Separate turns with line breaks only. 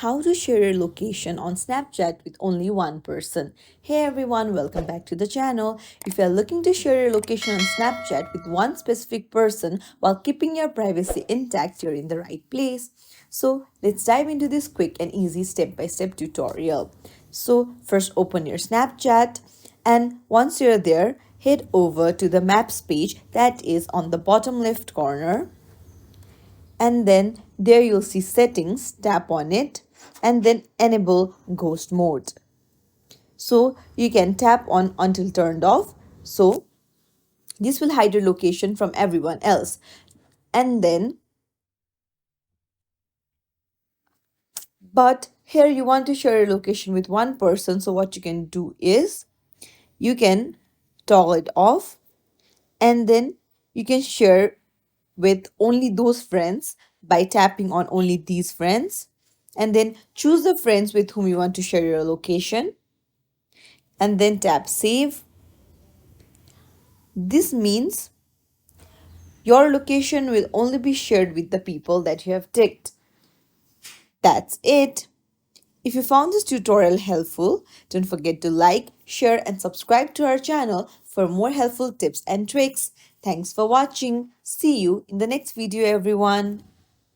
How to share your location on Snapchat with only one person. Hey everyone, welcome back to the channel. If you are looking to share your location on Snapchat with one specific person while keeping your privacy intact, you're in the right place. So let's dive into this quick and easy step-by-step tutorial. So first open your Snapchat, and once you're there, head over to the maps page that is on the bottom left corner, and then there you'll see settings. Tap on it and then enable ghost mode, so you can tap on until turned off, so this will hide your location from everyone else. And then, but here you want to share your location with one person, so what you can do is you can toggle it off, and then you can share with only those friends by tapping on only these friends, and then choose the friends with whom you want to share your location, and then tap save. This means your location will only be shared with the people that you have ticked. That's it. If you found this tutorial helpful, don't forget to like, share, and subscribe to our channel for more helpful tips and tricks. Thanks for watching. See you in the next video, everyone.